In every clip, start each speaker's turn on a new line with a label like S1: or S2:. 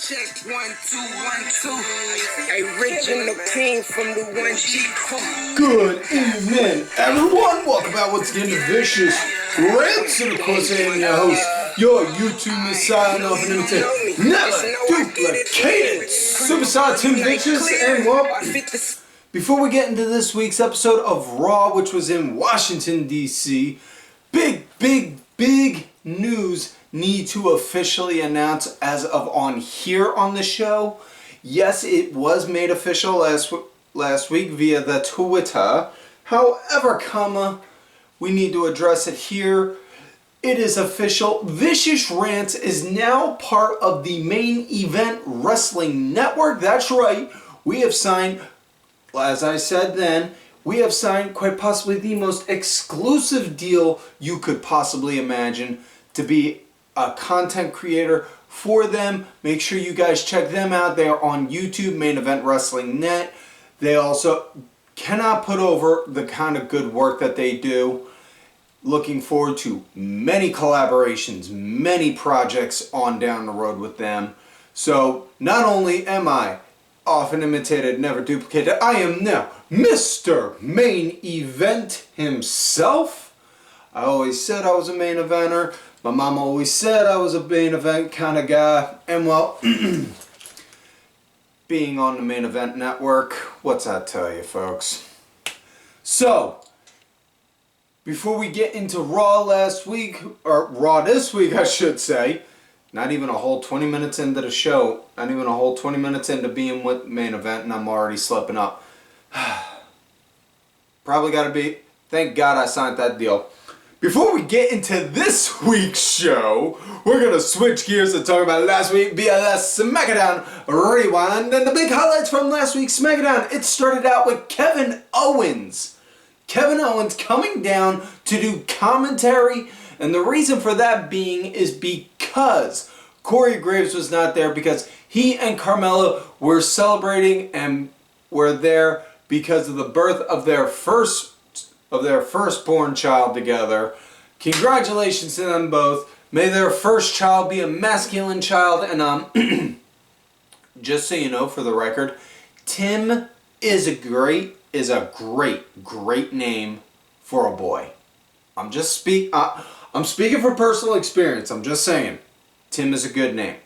S1: Check 1 2 1 2. Original king from the 1G.
S2: Good evening, everyone. Welcome back once again to Vicious Rants, and of course, I am your host, your YouTube messiah, nothing imitated, never duplicated, Superstar Tim Vicious, and well, before we get into this week's episode of Raw, which was in Washington D.C., big news need to officially announce as of on here on the show. Yes, it was made official last week via the Twitter. However, we need to address it here. It is official. Vicious Rants is now part of the Main Event Wrestling Network. That's right. We have signed, as I said then, we have signed quite possibly the most exclusive deal you could possibly imagine to be a content creator for them. Make sure you guys check them out. They are on YouTube, Main Event Wrestling Net. They also cannot put over the kind of good work that they do. Looking forward to many collaborations, many projects on down the road with them. So not only am I often imitated, never duplicated, I am now Mr. Main Event himself. I always said I was a main eventer. My mom always said I was a main event kind of guy. And well, being on the Main Event Network, what's that tell you, folks? So, before we get into Raw last week, or Raw this week, I should say, not even a whole 20 minutes into the show, not even a whole 20 minutes into being with Main Event, and I'm already slipping up. Probably gotta be, thank God I signed that deal. Before we get into this week's show, we're going to switch gears and talk about last week via the SmackDown Rewind and the big highlights from last week's SmackDown. It started out with Kevin Owens. Kevin Owens coming down to do commentary, and the reason for that being is because Corey Graves was not there, because he and Carmella were celebrating and were there because of the birth of their firstborn child together. Congratulations to them both. May their first child be a masculine child. And just so you know, for the record, Tim is a great name for a boy. I'm speaking from personal experience. I'm just saying, Tim is a good name.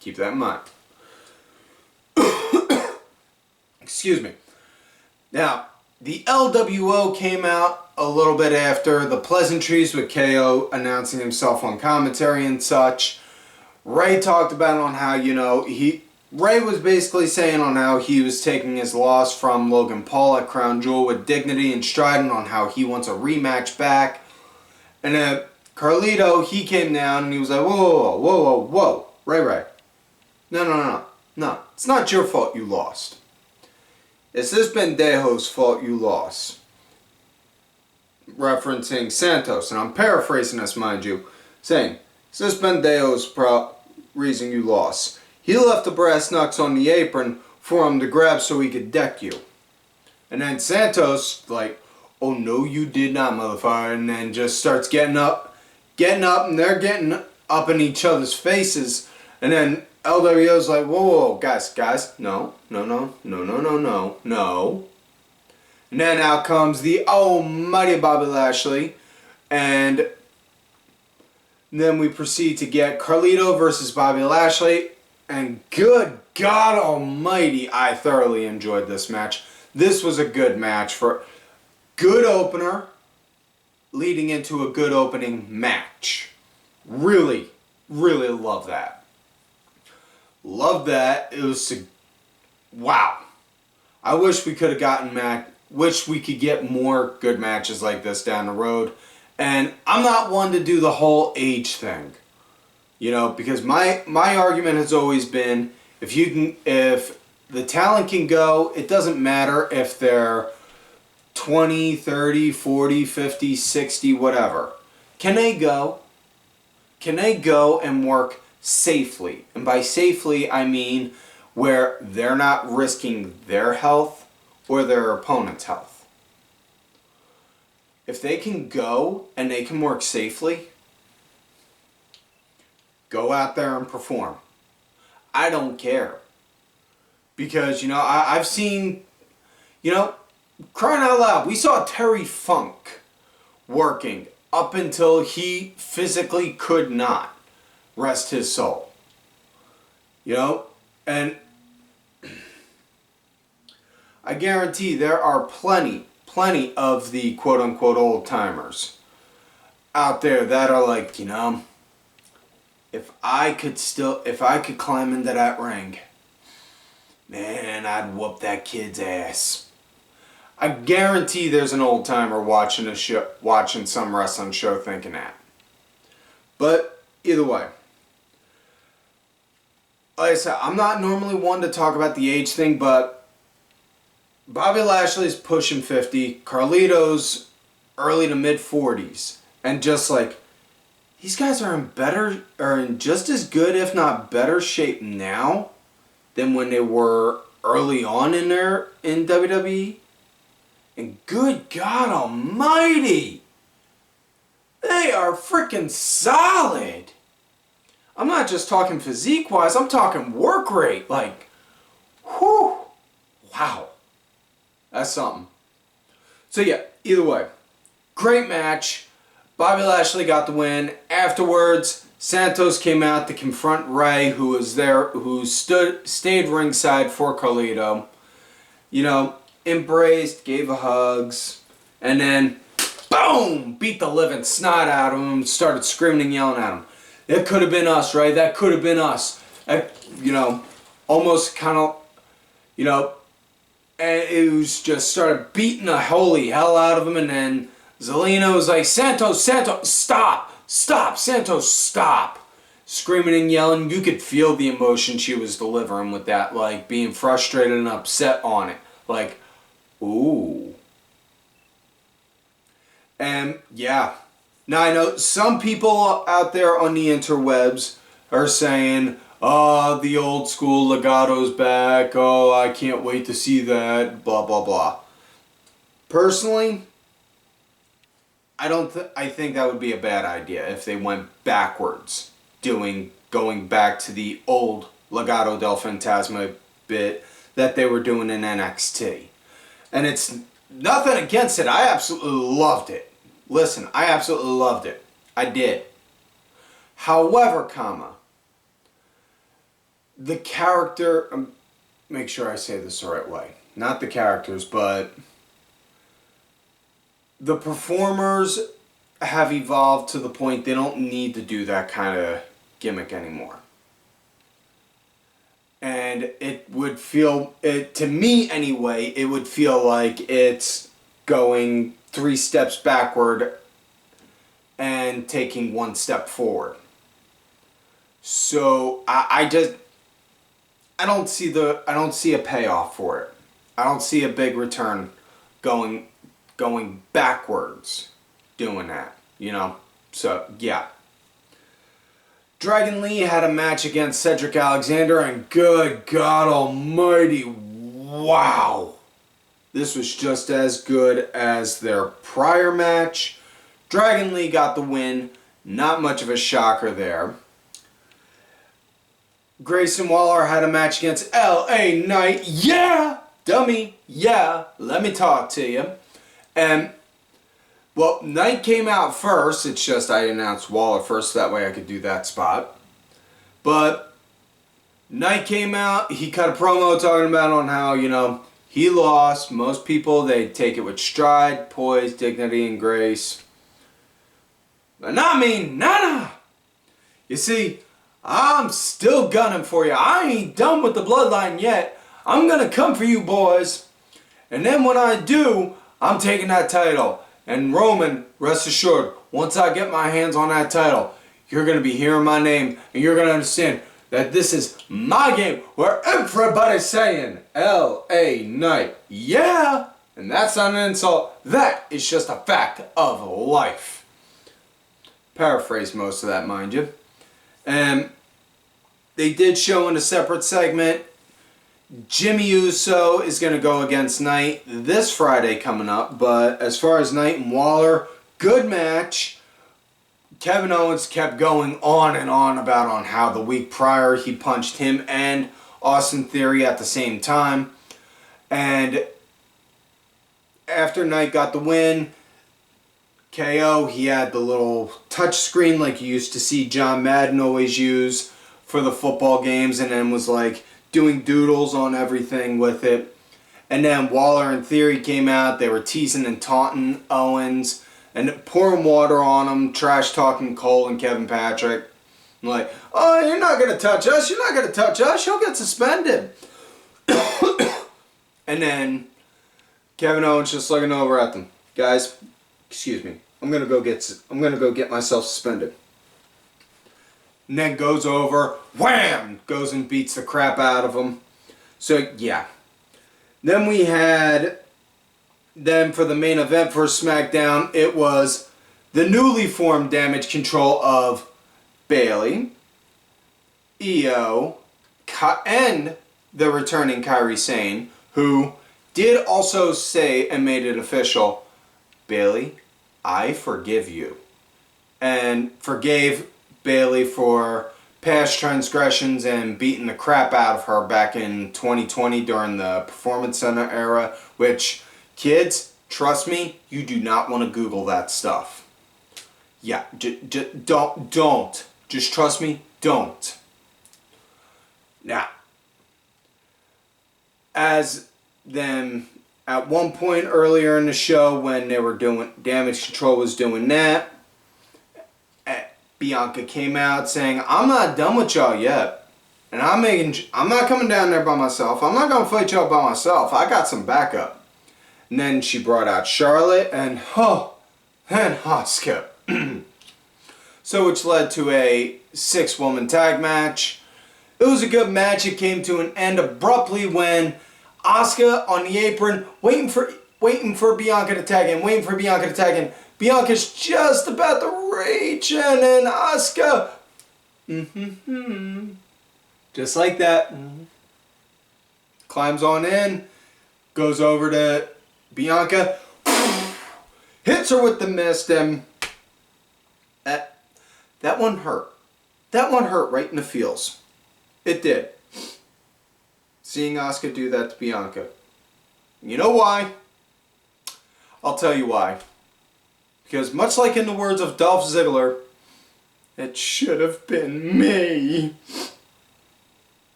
S2: Keep that in mind. Excuse me. Now, the LWO came out a little bit after the pleasantries with KO announcing himself on commentary and such. Ray talked about on how, Ray was basically saying on how he was taking his loss from Logan Paul at Crown Jewel with dignity and striding on how he wants a rematch back. And then Carlito, he came down and he was like, whoa, Ray. No. It's not your fault you lost. It's this pendejo's fault you lost. Referencing Santos, and I'm paraphrasing this, mind you, saying, it's this pendejo's reason you lost. He left the brass knucks on the apron for him to grab so he could deck you. And then Santos, like, oh no you did not, motherfucker, and then just starts getting up, and they're getting up in each other's faces, and then LWO's like, whoa, guys, no. And then out comes the almighty Bobby Lashley, and then we proceed to get Carlito versus Bobby Lashley, and good God almighty, I thoroughly enjoyed this match. This was a good match for good opener, leading into a good opening match. Really love that. Love that. It was wow. I wish we could have wish we could get more good matches like this down the road. And I'm not one to do the whole age thing. Because my argument has always been if the talent can go, it doesn't matter if they're 20, 30, 40, 50, 60, whatever. Can they go? Can they go and work safely? And by safely, I mean where they're not risking their health or their opponent's health. If they can go and they can work safely, go out there and perform. I don't care. Because, you know, I've seen, you know, crying out loud, we saw Terry Funk working up until he physically could not. Rest his soul. You know? And I guarantee there are plenty of the quote-unquote old-timers out there that are like, you know, if I could climb into that ring, man, I'd whoop that kid's ass. I guarantee there's an old-timer watching some wrestling show thinking that. But either way, like I said, I'm not normally one to talk about the age thing, but Bobby Lashley's pushing 50, Carlito's early to mid 40s, and just like, these guys are in just as good, if not better shape now than when they were early on in WWE. And good God almighty, they are freaking solid. I'm not just talking physique-wise, I'm talking work rate. Like, whew, wow. That's something. So yeah, either way, great match. Bobby Lashley got the win. Afterwards, Santos came out to confront Ray, who was there, who stayed ringside for Carlito. You know, embraced, gave a hugs, and then, boom, beat the living snot out of him, started screaming and yelling at him. It could have been us, right? That could have been us. You know, almost kind of, you know, and it was just started beating the holy hell out of him, and then Zelina was like, Santos, stop, Santos, stop. Screaming and yelling. You could feel the emotion she was delivering with that, like being frustrated and upset on it. Like, ooh. And yeah. Now I know some people out there on the interwebs are saying, oh, the old school Legato's back. Oh, I can't wait to see that. Blah, blah, blah. Personally, I think that would be a bad idea if they went backwards, going back to the old Legado del Fantasma bit that they were doing in NXT. And it's nothing against it. I absolutely loved it. Listen, I absolutely loved it. I did. However, the character, make sure I say this the right way. Not the characters, but the performers have evolved to the point they don't need to do that kind of gimmick anymore. And it would feel, to me anyway, it would feel like it's going 3 steps backward and taking 1 step forward. So I don't see a payoff for it. I don't see a big return going backwards doing that, you know. So yeah. Dragon Lee had a match against Cedric Alexander, and good God almighty, wow. This was just as good as their prior match. Dragon Lee got the win. Not much of a shocker there. Grayson Waller had a match against L.A. Knight. Yeah! Dummy. Yeah. Let me talk to you. And, well, Knight came out first. It's just I announced Waller first, so that way I could do that spot. But Knight came out. He cut a promo talking about on how, you know, he lost. Most people, they take it with stride, poise, dignity, and grace. But not me, nah. You see, I'm still gunning for you. I ain't done with the bloodline yet. I'm gonna come for you boys. And then when I do, I'm taking that title. And Roman, rest assured, once I get my hands on that title, you're gonna be hearing my name and you're gonna understand that this is my game where everybody's saying L.A. Knight. Yeah! And that's not an insult. That is just a fact of life. Paraphrase most of that, mind you. And they did show in a separate segment, Jimmy Uso is going to go against Knight this Friday coming up. But as far as Knight and Waller, good match. Kevin Owens kept going on and on about on how the week prior he punched him and Austin Theory at the same time. And after Knight got the win, KO, he had the little touch screen like you used to see John Madden always use for the football games, and then was like doing doodles on everything with it. And then Waller and Theory came out. They were teasing and taunting Owens and pouring water on him, trash talking Cole and Kevin Patrick. Like, oh, you're not going to touch us. You're not going to touch us. You'll get suspended. And then Kevin Owens just looking over at them. Guys, excuse me. I'm going to go get myself suspended. And then goes over, wham, goes and beats the crap out of him. So, yeah. Then we had, for the main event for SmackDown, it was the newly formed Damage Control of Bayley, Io, and the returning Kairi Sane, who did also say and made it official, Bayley, I forgive you. And forgave Bayley for past transgressions and beating the crap out of her back in 2020 during the Performance Center era, which, kids, trust me, you do not want to Google that stuff. Yeah, don't. Just trust me, don't. Now, as then at one point earlier in the show when they were doing, Damage Control was doing that, Bianca came out saying, I'm not done with y'all yet. And I'm not coming down there by myself. I'm not going to fight y'all by myself. I got some backup. And then she brought out Charlotte and Asuka. So which led to a 6-woman tag match. It was a good match. It came to an end abruptly when Asuka on the apron, waiting for Bianca to tag in, Bianca's just about to reach, and then Asuka, just like that, climbs on in, goes over to Bianca, hits her with the mist, and that one hurt. That one hurt right in the feels. It did. Seeing Asuka do that to Bianca. You know why? I'll tell you why. Because much like in the words of Dolph Ziggler, it should have been me.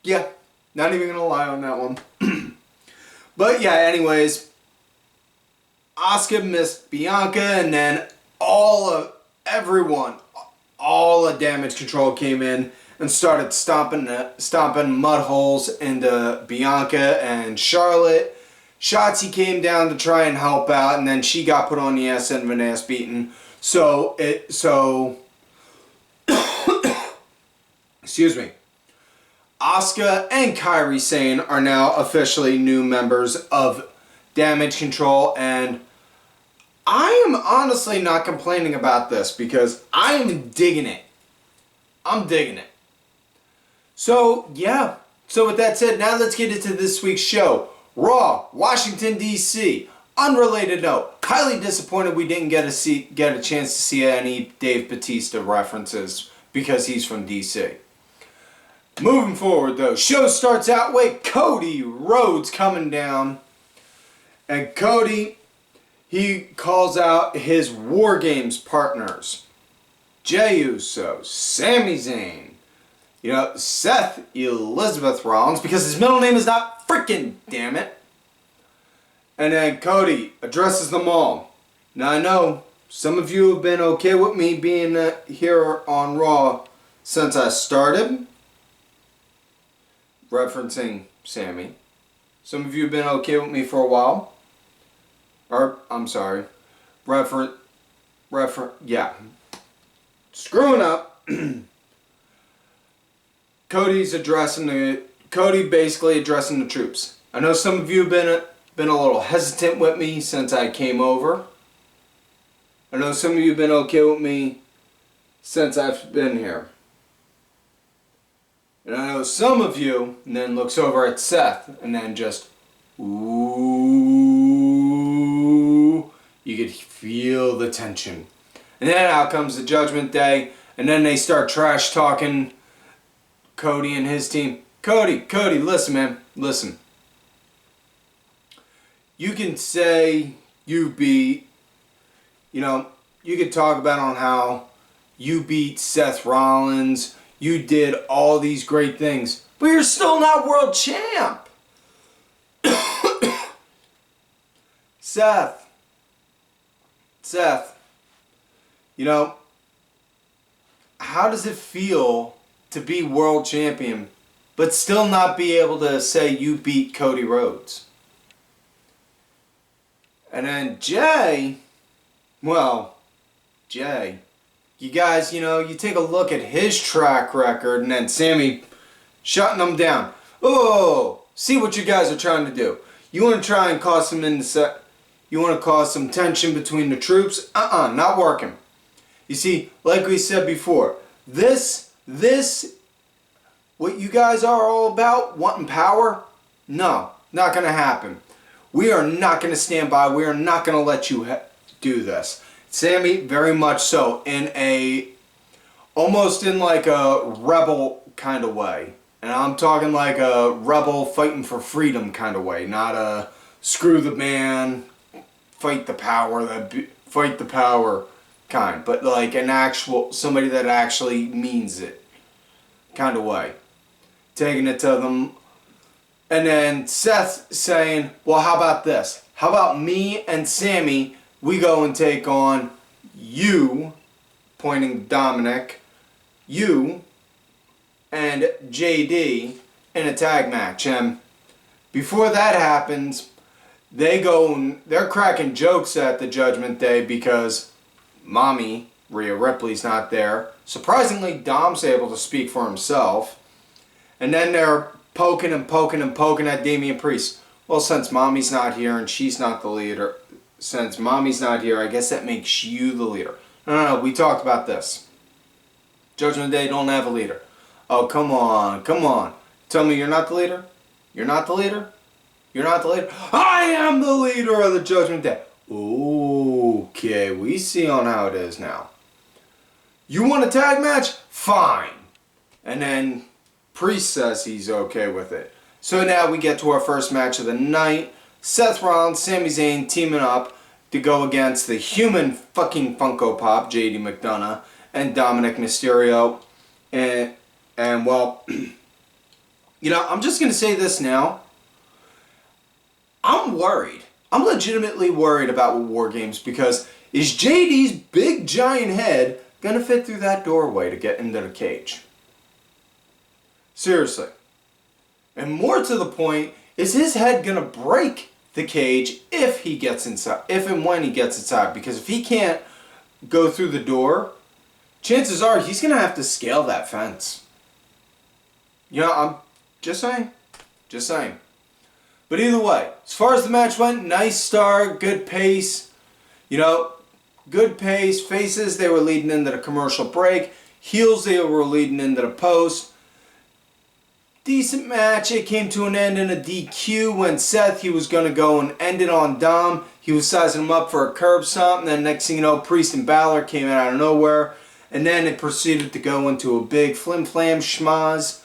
S2: Yeah, not even gonna lie on that one. But yeah, anyways, Asuka missed Bianca, and then all of Damage Control came in and started stomping mud holes into Bianca and Charlotte. Shotzi came down to try and help out, and then she got put on the ass end of an ass beating. Excuse me. Asuka and Kairi Sane are now officially new members of Damage Control, and I am honestly not complaining about this because I am digging it. I'm digging it. So, yeah. So with that said, now let's get into this week's show. Raw, Washington D.C. Unrelated note, highly disappointed we didn't get a chance to see any Dave Bautista references because he's from D.C. Moving forward though, show starts out with Cody Rhodes coming down. And Cody, he calls out his War Games partners. Jey Uso, Sami Zayn, Seth Elizabeth Rollins, because his middle name is not freaking, damn it. And then Cody addresses them all. Now I know some of you have been okay with me being here on Raw since I started, referencing Sami. Some of you have been okay with me for a while. Or, I'm sorry, yeah. Screwing up. Cody basically addressing the troops. I know some of you have been a little hesitant with me since I came over. I know some of you have been okay with me since I've been here. And I know some of you, and then looks over at Seth, and then just, ooh, you could feel the tension. And then out comes the Judgment Day, and then they start trash talking Cody and his team. Cody, listen, man, listen. You can say you beat, you could talk about on how you beat Seth Rollins, you did all these great things, but you're still not world champ. Seth, how does it feel to be world champion, but still not be able to say you beat Cody Rhodes? And then Jay, you guys, you take a look at his track record, and then Sami shutting them down. Oh, see what you guys are trying to do. You want to try and cause some you want to cause some tension between the troops? Not working. You see, like we said before, this, what you guys are all about, wanting power? No, not going to happen. We are not going to stand by. We are not going to let you do this. Sami, very much so, almost in like a rebel kind of way. And I'm talking like a rebel fighting for freedom kind of way, not a screw the man, fight the power kind, but like an actual, somebody that actually means it kind of way. Taking it to them. And then Seth saying, well, how about this? How about me and Sami, we go and take on you, pointing Dominik, you and JD in a tag match. And before that happens, they're cracking jokes at the Judgment Day because Mommy, Rhea Ripley's not there. Surprisingly, Dom's able to speak for himself. And then they're poking at Damian Priest. Well, since Mommy's not here and she's not the leader, since Mommy's not here, I guess that makes you the leader. No, we talked about this. Judgment Day don't have a leader. Oh, come on. Tell me you're not the leader? You're not the leader? You're not the leader? I am the leader of the Judgment Day. Okay, we see on how it is now. You want a tag match? Fine. And then Priest says he's okay with it. So now we get to our first match of the night. Seth Rollins, Sami Zayn teaming up to go against the human fucking Funko Pop, JD McDonagh, and Dominik Mysterio. And well, I'm just going to say this now. I'm worried. I'm legitimately worried about War Games because is JD's big giant head going to fit through that doorway to get into the cage? Seriously. And more to the point, is his head going to break the cage if he gets inside, if and when he gets inside? Because if he can't go through the door, chances are he's going to have to scale that fence. I'm just saying. But either way, as far as the match went, nice start, good pace. Good pace. Faces, they were leading into the commercial break. Heels, they were leading into the post. Decent match. It came to an end in a DQ when Seth, he was going to go and end it on Dom. He was sizing him up for a curb stomp. And then next thing you know, Priest and Balor came out of nowhere. And then it proceeded to go into a big flim-flam schmaz.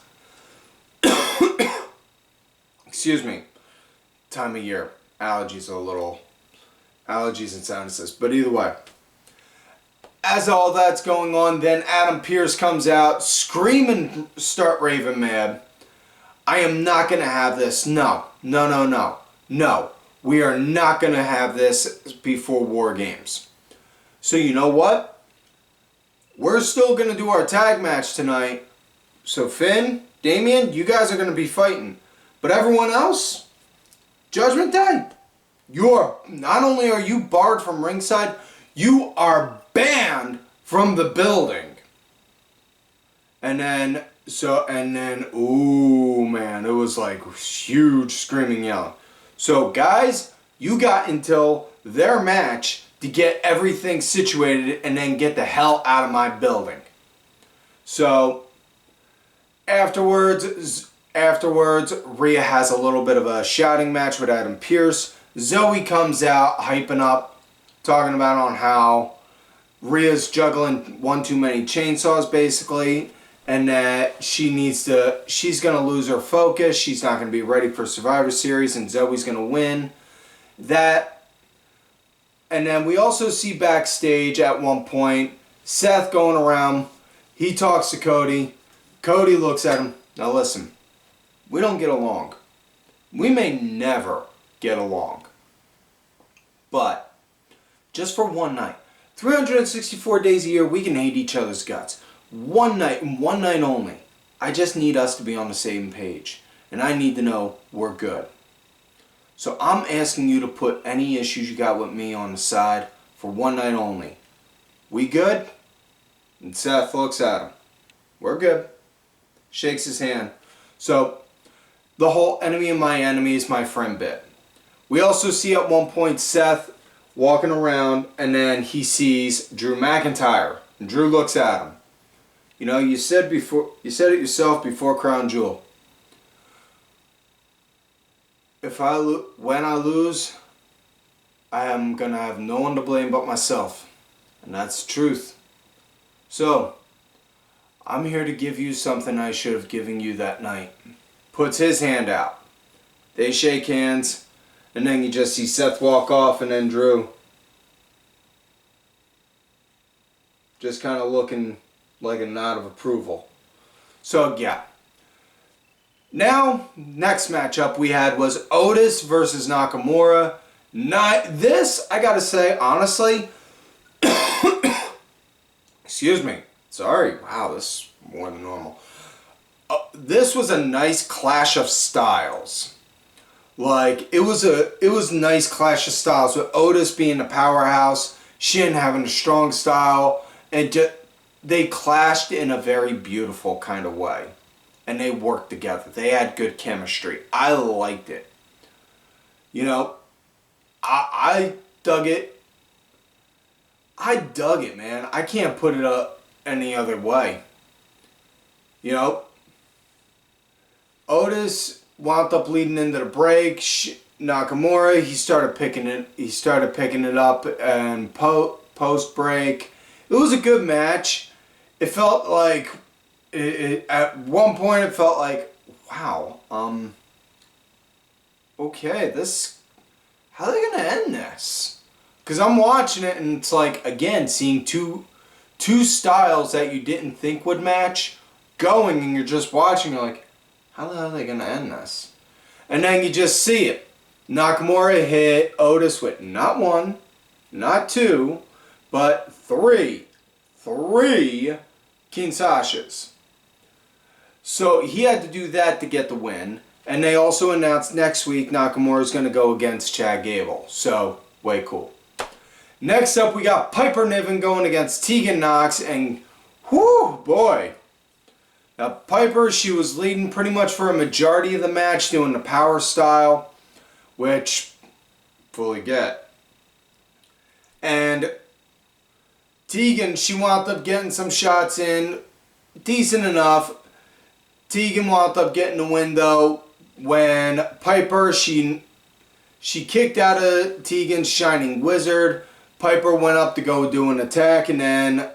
S2: Excuse me. Time of year. Allergies and sinuses. But either way. As all that's going on, then Adam Pearce comes out screaming, start raving mad. I am not going to have this. No. We are not going to have this before War Games. So you know what? We're still going to do our tag match tonight. So Finn, Damian, you guys are going to be fighting. But everyone else, Judgment Day, not only are you barred from ringside, you are banned from the building. And then, ooh man, it was like huge screaming, yelling. So guys, you got until their match to get everything situated and then get the hell out of my building. So afterwards, Rhea has a little bit of a shouting match with Adam Pearce. Zoe comes out, hyping up, talking about on how Rhea's juggling one too many chainsaws basically, and that she's going to lose her focus. She's not going to be ready for Survivor Series, and Zoe's going to win. And then we also see backstage at one point, Seth going around. He talks to Cody. Cody looks at him. Now listen, we don't get along. We may never get along. But just for one night, 364 days a year, we can hate each other's guts. One night and one night only. I just need us to be on the same page. And I need to know we're good. So I'm asking you to put any issues you got with me on the side for one night only. We good? And Seth looks at him. We're good. Shakes his hand. So the whole enemy of my enemy is my friend bit. We also see at one point Seth walking around, and then he sees Drew McIntyre. And Drew looks at him. You know, you said it yourself before Crown Jewel. When I lose, I am gonna have no one to blame but myself, and that's the truth. So, I'm here to give you something I should have given you that night. Puts his hand out. They shake hands, and then you just see Seth walk off, and then Drew just kind of looking like a nod of approval. So yeah. Now, next matchup we had was Otis versus Nakamura. This, I gotta say, honestly, excuse me. Sorry. Wow, this is more than normal. This was a nice clash of styles. Like, it was a nice clash of styles with Otis being the powerhouse, Shin having a strong style, and they clashed in a very beautiful kind of way. And they worked together. They had good chemistry. I liked it. You know, I dug it. I dug it, man. I can't put it up any other way. You know, Otis wound up leading into the break. Nakamura, he started picking it up and post break. It was a good match. It felt like at one point it felt like, wow, okay, how are they gonna end this? Because I'm watching it and it's like, again, seeing two styles that you didn't think would match going, and you're just watching, you're like, how the hell are they gonna end this? And then you just see it. Nakamura hit Otis with not one, not two, but three Kinsashas. So he had to do that to get the win. And they also announced next week Nakamura is going to go against Chad Gable. So, way cool. Next up, we got Piper Niven going against Tegan Knox. And, whoo, boy. Now, Piper, she was leading pretty much for a majority of the match, doing the power style, which, fully get. And Tegan, she wound up getting some shots in, decent enough. Tegan wound up getting the win though when Piper, she kicked out of Tegan's Shining Wizard. Piper went up to go do an attack, and then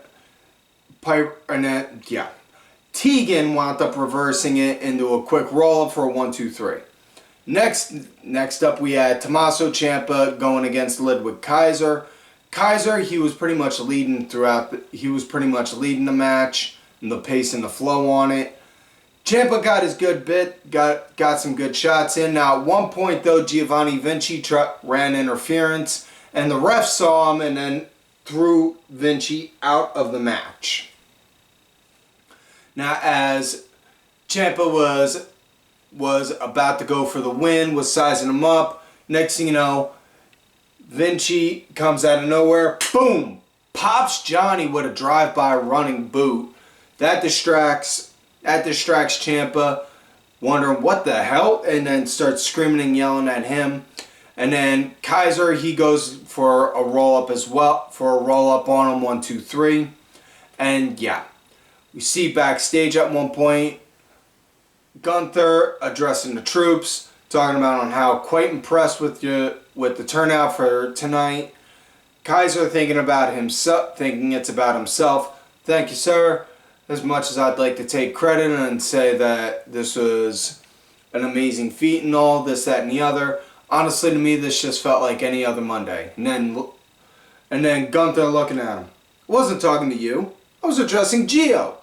S2: Tegan wound up reversing it into a quick roll up for a 1-2-3. Next up we had Tommaso Ciampa going against Ludwig Kaiser. Kaiser, he was pretty much leading the match and the pace and the flow on it. Ciampa got his good bit, got some good shots in. Now at one point though, Giovanni Vinci ran interference, and the ref saw him and then threw Vinci out of the match. Now as Ciampa was about to go for the win, was sizing him up, next thing you know, Vinci comes out of nowhere, boom, pops Johnny with a drive-by running boot. That distracts Ciampa, wondering what the hell, and then starts screaming and yelling at him. And then Kaiser, he goes for a roll-up as well, on him, 1-2-3. And yeah, we see backstage at one point, Gunther addressing the troops, talking about on how quite impressed with the turnout for tonight. Kaiser thinking it's about himself. Thank you, sir. As much as I'd like to take credit and say that this was an amazing feat and all this, that, and the other, honestly, to me, this just felt like any other Monday. And then Gunther looking at him. I wasn't talking to you. I was addressing Gio.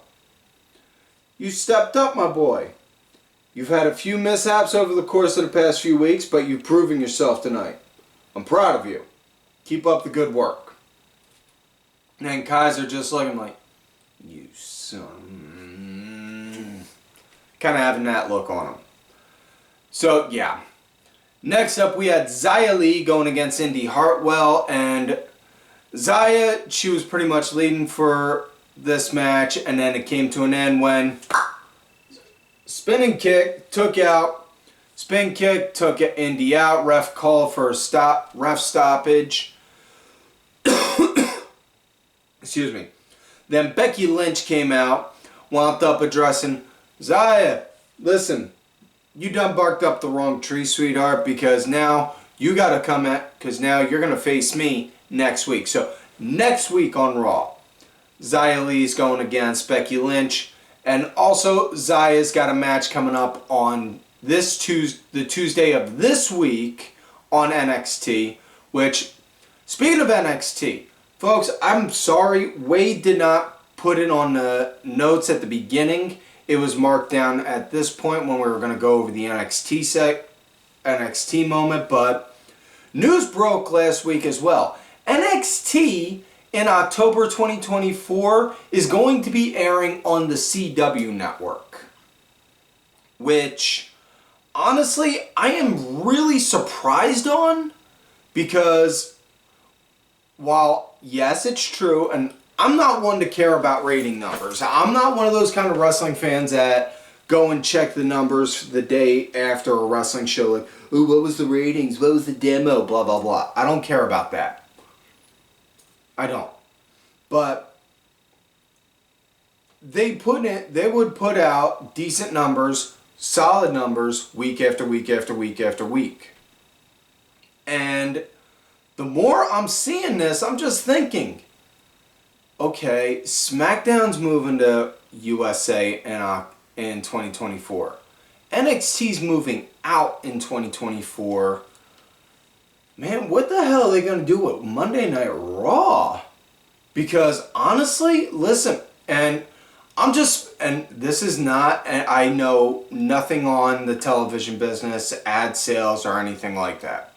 S2: You stepped up, my boy. You've had a few mishaps over the course of the past few weeks, but you've proven yourself tonight. I'm proud of you. Keep up the good work. And then Kaiser just looking like, you son. Kind of having that look on him. So, yeah. Next up, we had Xia Li going against Indi Hartwell. And Xia, she was pretty much leading for this match. And then it came to an end when spin kick took Indi out. Ref called for a ref stoppage. Excuse me. Then Becky Lynch came out, wound up addressing Xia. Listen, you done barked up the wrong tree, sweetheart, because now you got to come at, because now you're going to face me next week. So next week on Raw, Xia Li's going against Becky Lynch. And also, Xia's got a match coming up on the Tuesday of this week on NXT, which, speaking of NXT, folks, I'm sorry, Wade did not put it on the notes at the beginning. It was marked down at this point when we were going to go over the NXT moment, but news broke last week as well. NXT in October 2024 is going to be airing on the CW network, which honestly I am really surprised on, because while yes, it's true, and I'm not one to care about rating numbers. I'm not one of those kind of wrestling fans that go and check the numbers the day after a wrestling show, like, ooh, what was the ratings? What was the demo? Blah, blah, blah. I don't care about that. I don't. But they would put out decent numbers, solid numbers, week after week after week after week. And the more I'm seeing this, I'm just thinking, okay, SmackDown's moving to USA in 2024. NXT's moving out in 2024. Man, what the hell are they going to do with Monday Night Raw? Because honestly, listen, and this is not, and I know nothing on the television business, ad sales, or anything like that.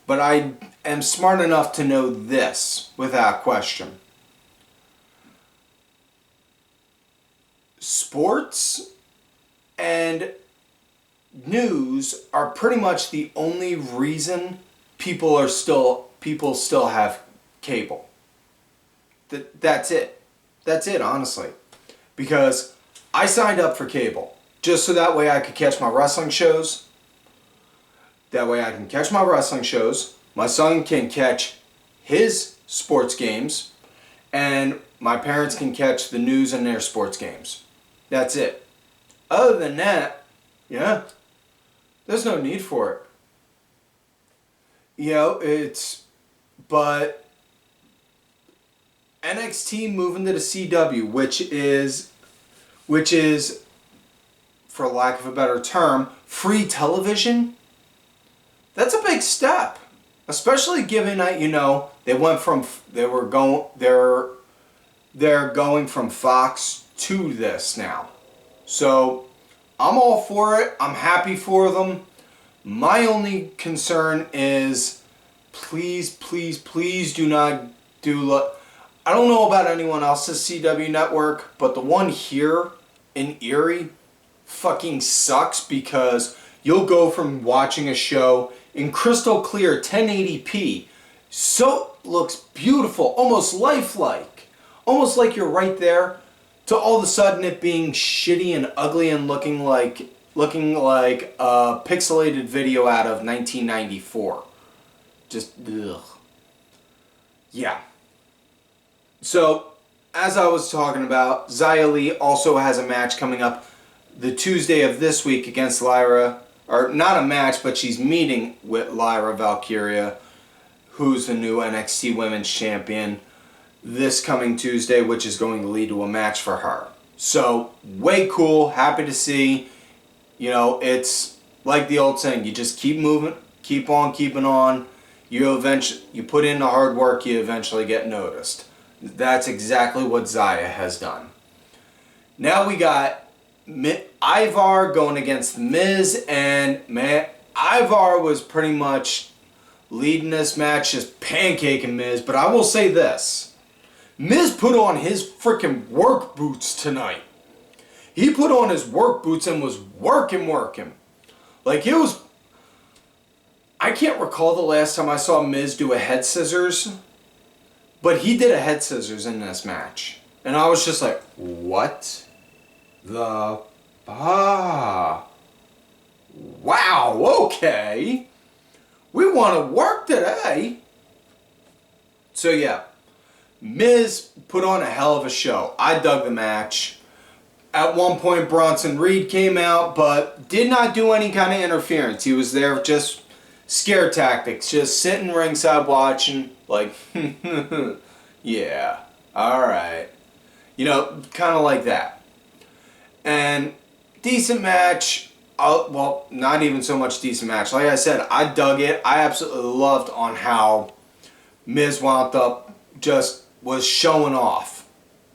S2: But I am smart enough to know this without question. Sports and news are pretty much the only reason people still have cable. That's it. That's it, honestly. Because I signed up for cable just so that way I could catch my wrestling shows. That way I can catch my wrestling shows. My son can catch his sports games. And my parents can catch the news and their sports games. That's it. Other than that, yeah, there's no need for it. You know, but NXT moving to the CW, which is, for lack of a better term, free television. That's a big step, especially given that, you know, they're going from Fox to this now. So I'm all for it. I'm happy for them. My only concern is, please do not do. I don't know about anyone else's CW network, but the one here in Erie fucking sucks, because you'll go from watching a show in crystal clear 1080p, so looks beautiful, almost lifelike, almost like you're right there, to all of a sudden it being shitty and ugly and looking like a pixelated video out of 1994. Just ugh. Yeah. So, as I was talking about, Xia Li also has a match coming up the Tuesday of this week against Lyra, or not a match, but she's meeting with Lyra Valkyria, who's the new NXT Women's Champion this coming Tuesday, which is going to lead to a match for her. So, way cool. Happy to see. You know, it's like the old saying, you just keep moving, keep on keeping on. You put in the hard work, you eventually get noticed. That's exactly what Xia has done. Now we got Ivar going against The Miz, and man, Ivar was pretty much leading this match, just pancaking Miz. But I will say this. Miz put on his freaking work boots tonight. He put on his work boots and was working. Like it was... I can't recall the last time I saw Miz do a head scissors. But he did a head scissors in this match. And I was just like, what the... Wow, okay. We want to work today. So yeah. Miz put on a hell of a show. I dug the match. At one point, Bronson Reed came out, but did not do any kind of interference. He was there just scare tactics, just sitting ringside watching, like, yeah, alright. You know, kind of like that. And decent match. Well, not even so much decent match. Like I said, I dug it. I absolutely loved on how Miz wound up just was showing off.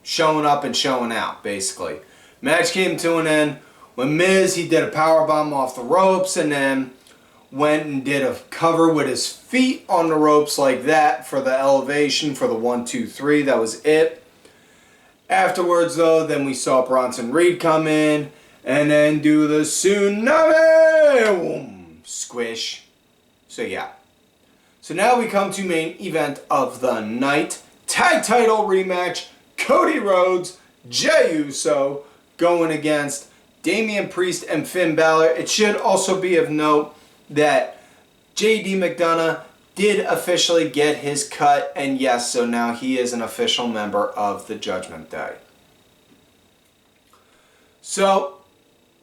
S2: Showing up and showing out, basically. Match came to an end when Miz, he did a powerbomb off the ropes and then went and did a cover with his feet on the ropes like that for the elevation for the 1, 2, 3. That was it. Afterwards, though, then we saw Bronson Reed come in and then do the tsunami! Boom, squish. So, yeah. So now we come to main event of the night. Tag title rematch. Cody Rhodes, Jey Uso going against Damian Priest and Finn Balor. It should also be of note that J.D. McDonagh did officially get his cut, and yes, so now he is an official member of the Judgment Day. So,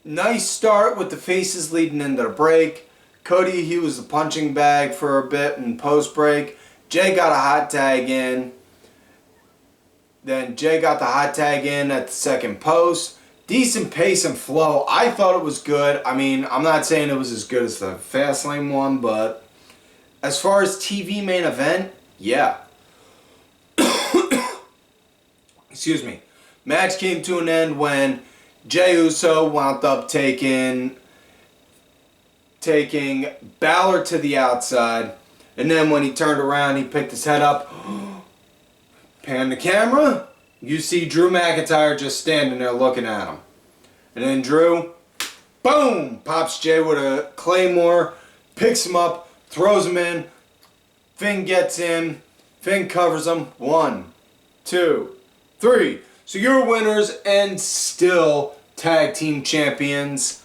S2: nice start with the faces leading into the break. Cody, he was the punching bag for a bit in post-break. Jay got a hot tag in. Then Jay got the hot tag in at the second post. Decent pace and flow. I thought it was good. I mean, I'm not saying it was as good as the Fastlane one, but as far as TV main event, yeah. Excuse me. Match came to an end when Jey Uso wound up taking Balor to the outside. And then when he turned around, he picked his head up. Pan the camera. You see Drew McIntyre just standing there looking at him. And then Drew, boom, pops Jay with a claymore, picks him up, throws him in. Finn gets in. Finn covers him. 1, 2, 3. So your winners and still tag team champions,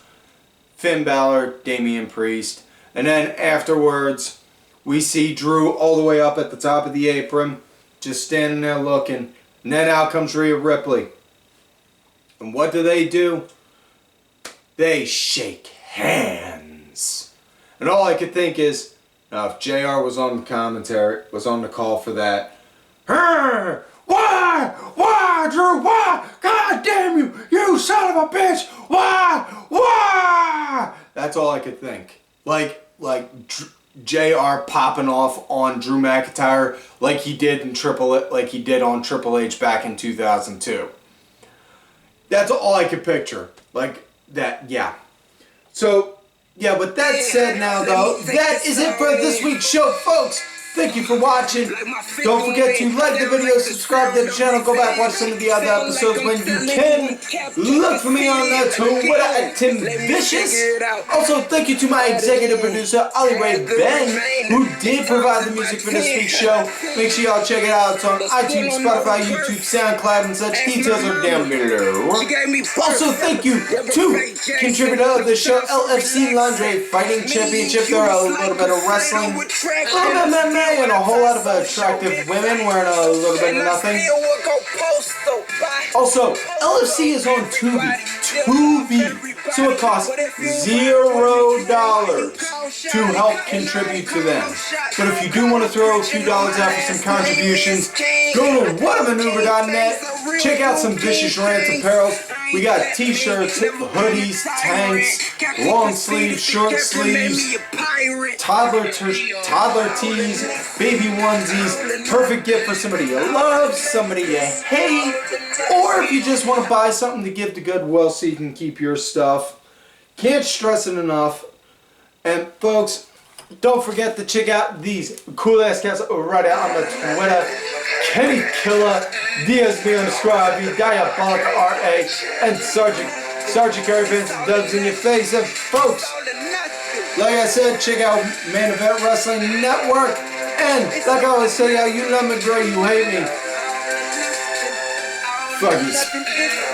S2: Finn Balor, Damian Priest. And then afterwards, we see Drew all the way up at the top of the apron, just standing there looking. And then out comes Rhea Ripley. And what do? They shake hands. And all I could think is, now if JR was on the commentary, was on the call for that, why, Drew, why? God damn you, you son of a bitch, why? That's all I could think. Like JR popping off on Drew McIntyre like he did on Triple H back in 2002. That's all I could picture. Like that, yeah. So, yeah, with that said now though, that is it for this week's show, folks. Thank you for watching. Don't forget to like the video, subscribe to the channel, go back watch some of the other episodes when you can. Look for me on the Twitter at Tim Vicious. Also, thank you to my executive producer, Ollie Ray Ben, who did provide the music for this week's show. Make sure y'all check it out. It's on iTunes, Spotify, YouTube, SoundCloud, and such. Details are down below. Also, thank you to contributor of the show, LFC Laundry Fighting Championship. There are a little bit of wrestling, and a whole lot of attractive women wearing a little bit of nothing. Also, LFC is on Tubi, so it costs $0. to help contribute to them. But if you do want to throw a few dollars out for some contributions, go to whatamaneuver.net. Check out some Vicious Rants apparel. We got t-shirts, hoodies, tanks, long sleeves, short sleeves, toddler tees, baby onesies. Perfect gift for somebody you love, somebody you hate, or if you just want to buy something to give to Goodwill so you can keep your stuff. Can't stress it enough. And folks, don't forget to check out these cool ass cats right out on the Twitter. Kenny Killer, DSB_IV, Diabolic RA, and Sergeant Curry Vince Dubs in your face. And folks, like I said, check out Main Event Wrestling Network. And like I always say, you love me, bro, you hate me. Fuck you.